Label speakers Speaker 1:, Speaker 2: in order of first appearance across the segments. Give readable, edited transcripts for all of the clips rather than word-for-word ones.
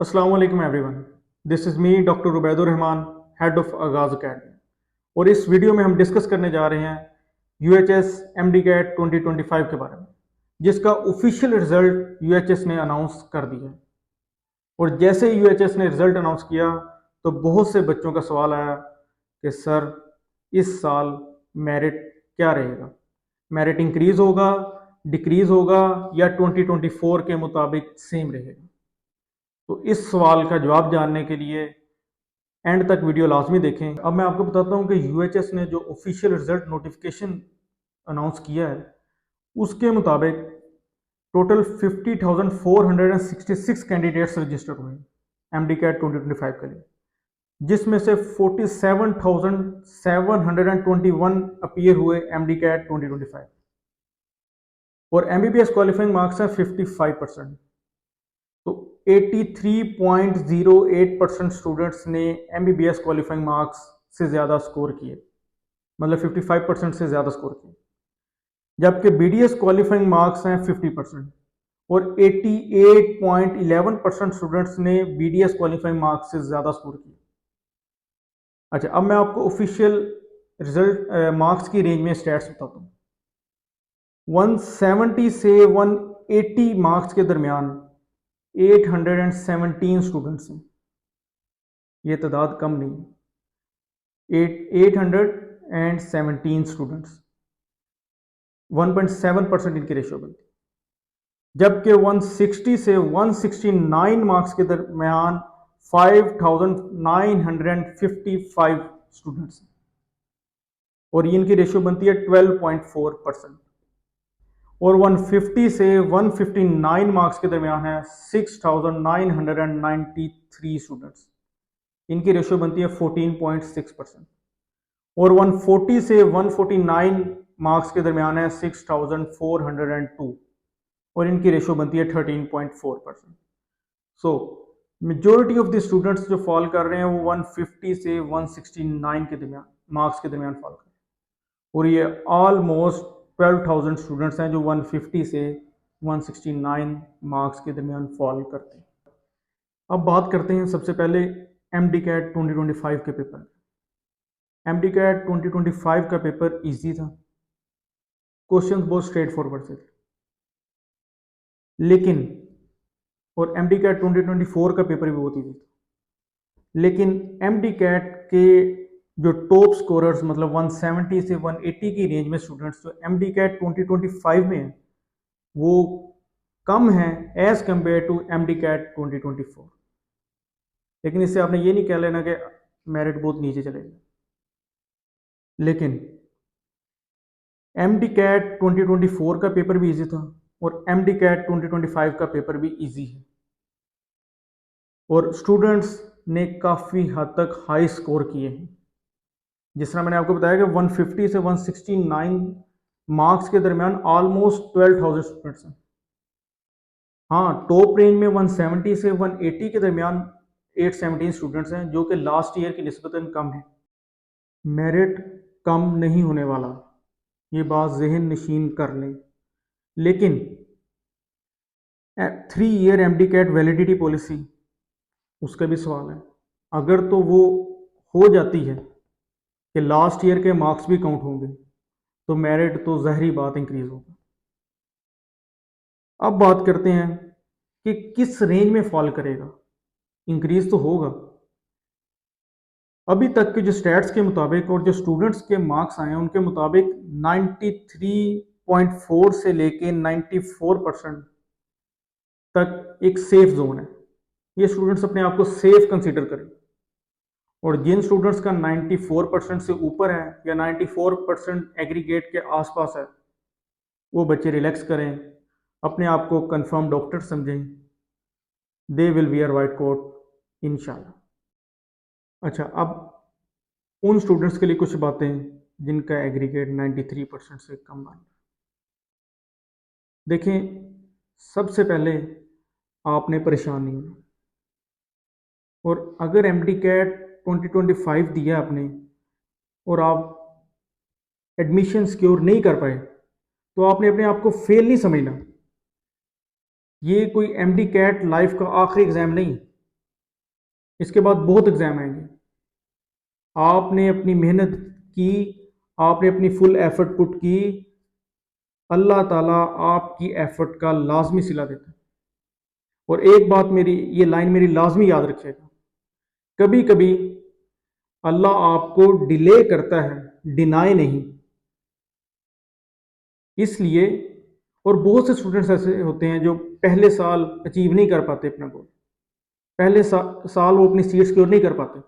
Speaker 1: अस्सलाम वालेकुम everyone. This is me doctor Ubaidur Rahman, head of आगाज़ अकेडमी। और इस वीडियो में हम डिस्कस करने जा रहे हैं यूएचएस एमडी कैट 2025 के बारे में, जिसका ऑफिशियल रिजल्ट यूएचएस ने अनाउंस कर दिया है। और जैसे यूएचएस ने रिजल्ट अनाउंस किया तो बहुत से बच्चों का सवाल आया कि सर इस साल मेरिट क्या रहेगा, मेरिट इंक्रीज होगा, डिक्रीज होगा या 2024 के मुताबिक सेम रहेगा। तो इस सवाल का जवाब जानने के लिए एंड तक वीडियो लाजमी देखें। अब मैं आपको बताता हूं कि यूएचएस ने जो ऑफिशियल रिजल्ट नोटिफिकेशन अनाउंस किया है उसके मुताबिक टोटल 50,466 कैंडिडेट्स रजिस्टर हुए एमडी कैट 2025 के लिए, जिसमें से 47,721 अपीयर हुए एमडी कैट 2025 और एमबीबीएस क्वालिफाइंग मार्क्स है 55%। तो 83.08% स्टूडेंट्स ने एमबीबीएस क्वालिफाइंग मार्क्स से ज़्यादा स्कोर किए, मतलब 55% से ज़्यादा स्कोर किए, जबकि बीडीएस क्वालिफाइंग मार्क्स हैं 50% और 88.11% स्टूडेंट्स ने बीडीएस क्वालिफाइंग मार्क्स से ज़्यादा स्कोर किए। अच्छा, अब मैं आपको ऑफिशियल रिजल्ट मार्क्स की रेंज में स्टैट्स बताता हूँ। 170 से 180 मार्क्स के दरमियान 817 स्टूडेंट्स हैं। ये तादाद कम नहीं है, 817 स्टूडेंट्स, 1.7% इनकी रेशियो बनती है। जबकि 160 से 169 मार्क्स के दरमियान 5,955 स्टूडेंट्स हैं और इनकी रेशियो बनती है 12.4%। और 150 से 159 मार्क्स के दरमियान है 6,993 स्टूडेंट्स, इनकी रेशियो बनती है 14.6%। और 140 से 149 मार्क्स के दरमियान है 6,402 और इनकी रेशियो बनती है 13.4%। सो मेजोरिटी ऑफ द स्टूडेंट्स जो फॉल कर रहे हैं वो 150 से 169 के दरमियान मार्क्स के दरमियान फॉल कर रहे हैं और ये ऑलमोस्ट 12,000 स्टूडेंट्स हैं जो 150 से 169 मार्क्स के दरमियान फॉल करते हैं। अब बात करते हैं सबसे पहले एमडी कैट 2025 के पेपर। एमडी कैट 2025 का पेपर इजी था, क्वेश्चन बहुत स्ट्रेट फॉरवर्ड थे, लेकिन और एमडी कैट 2024 का पेपर भी बहुत इजी था, लेकिन एमडी कैट के जो टॉप स्कोरर्स मतलब 170 से 180 की रेंज में स्टूडेंट्स जो एमडी कैट 2025 में हैं वो कम हैं as compare to MD CAT 2024। लेकिन इससे आपने ये नहीं कह लेना कि मेरिट बहुत नीचे चलेगा, लेकिन एमडी कैट 2024 का पेपर भी इजी था और एमडी कैट 2025 का पेपर भी इजी है और स्टूडेंट्स ने काफ़ी हद तक हाई स्कोर किए हैं। जिस तरह मैंने आपको बताया कि 150 से 169 मार्क्स के दरमियान ऑलमोस्ट 12,000 स्टूडेंट्स हैं। हाँ, टॉप रेंज में 170 से 180 के दरमियान 817 स्टूडेंट्स हैं जो कि लास्ट ईयर की निस्बतन कम है। मेरिट कम नहीं होने वाला, ये बात जहन नशीन कर लें। लेकिन 3 year MD CAT validity policy उसका भी सवाल है। अगर तो वो हो जाती है कि लास्ट ईयर के मार्क्स भी काउंट होंगे तो मेरिट तो ज़ाहिरी बात इंक्रीज होगा। अब बात करते हैं कि किस रेंज में फॉल करेगा, इंक्रीज तो होगा। अभी तक के जो स्टैट्स के मुताबिक और जो स्टूडेंट्स के मार्क्स आए हैं उनके मुताबिक 93.4 से लेके 94% तक एक सेफ जोन है। ये स्टूडेंट्स अपने आप को सेफ कंसीडर करें और जिन स्टूडेंट्स का 94% से ऊपर है या 94% एग्रीगेट के आसपास है वो बच्चे रिलैक्स करें, अपने आप को कंफर्म डॉक्टर समझें, they will wear white coat इंशाल्लाह। अच्छा, अब उन स्टूडेंट्स के लिए कुछ बातें जिनका एग्रीगेट 93% से कम आए। देखें, सबसे पहले आपने परेशान नहीं होना और अगर एमडी कैट 2025 दिया आपने और आप एडमिशन सिक्योर नहीं कर पाए तो आपने अपने आप को फेल नहीं समझना। ये कोई एमडी कैट लाइफ का आखिरी एग्जाम नहीं, इसके बाद बहुत एग्ज़ाम आएंगे। आपने अपनी मेहनत की, आपने अपनी फुल एफर्ट पुट की, अल्लाह ताला आपकी एफर्ट का लाजमी सिला देता है। और एक बात मेरी, ये लाइन मेरी लाजमी याद रखिएगा, कभी कभी अल्लाह आपको डिले करता है, डिनाई नहीं। इसलिए, और बहुत से स्टूडेंट्स ऐसे होते हैं जो पहले साल अचीव नहीं कर पाते अपना गोल, पहले साल वो अपनी सीट सिक्योर नहीं कर पाते,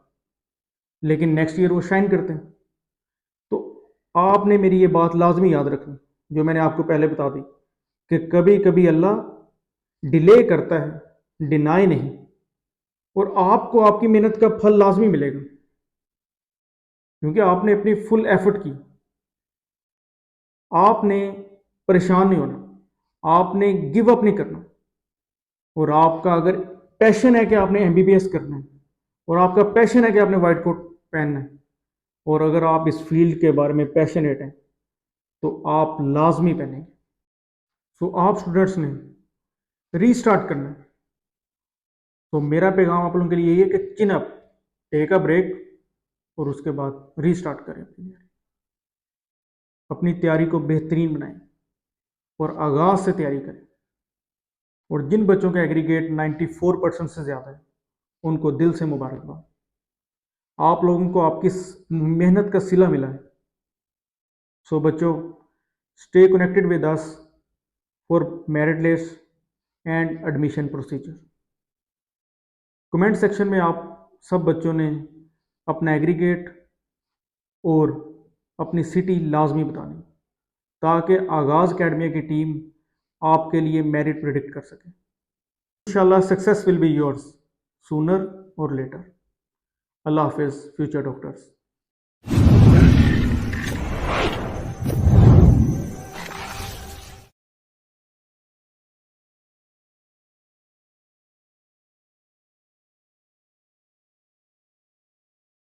Speaker 1: लेकिन नेक्स्ट ईयर वो शाइन करते हैं। तो आपने मेरी ये बात लाजमी याद रखनी, जो मैंने आपको पहले बता दी, कि कभी कभी अल्लाह डिले करता है, डिनाई नहीं। और आपको आपकी मेहनत का फल लाजमी मिलेगा, क्योंकि आपने अपनी फुल एफर्ट की। आपने परेशान नहीं होना, आपने गिव अप नहीं करना। और आपका अगर पैशन है कि आपने एमबीबीएस करना है, और आपका पैशन है कि आपने वाइट कोट पहनना है, और अगर आप इस फील्ड के बारे में पैशनेट हैं, तो आप लाजमी पहनेंगे। सो आप स्टूडेंट्स ने रीस्टार्ट करना है। तो मेरा पैगाम आप लोगों के लिए यही है कि chin up, take a break, और उसके बाद रीस्टार्ट करें अपनी तैयारी को बेहतरीन बनाएं, और आगाज़ से तैयारी करें। और जिन बच्चों का एग्रीगेट 94% से ज़्यादा है, उनको दिल से मुबारकबाद। आप लोगों को आपकी मेहनत का सिला मिला है। सो बच्चों, stay connected with us for merit list and admission procedure. Comment section में आप सब बच्चों ने अपना एग्रीगेट और अपनी सिटी लाजमी बतानी, ताकि आगाज़ अकेडमी की टीम आपके लिए मेरिट प्रिडिक्ट कर सके। इंशाल्लाह success will be yours sooner और लेटर। अल्लाह हाफिज़ फ्यूचर डॉक्टर्स।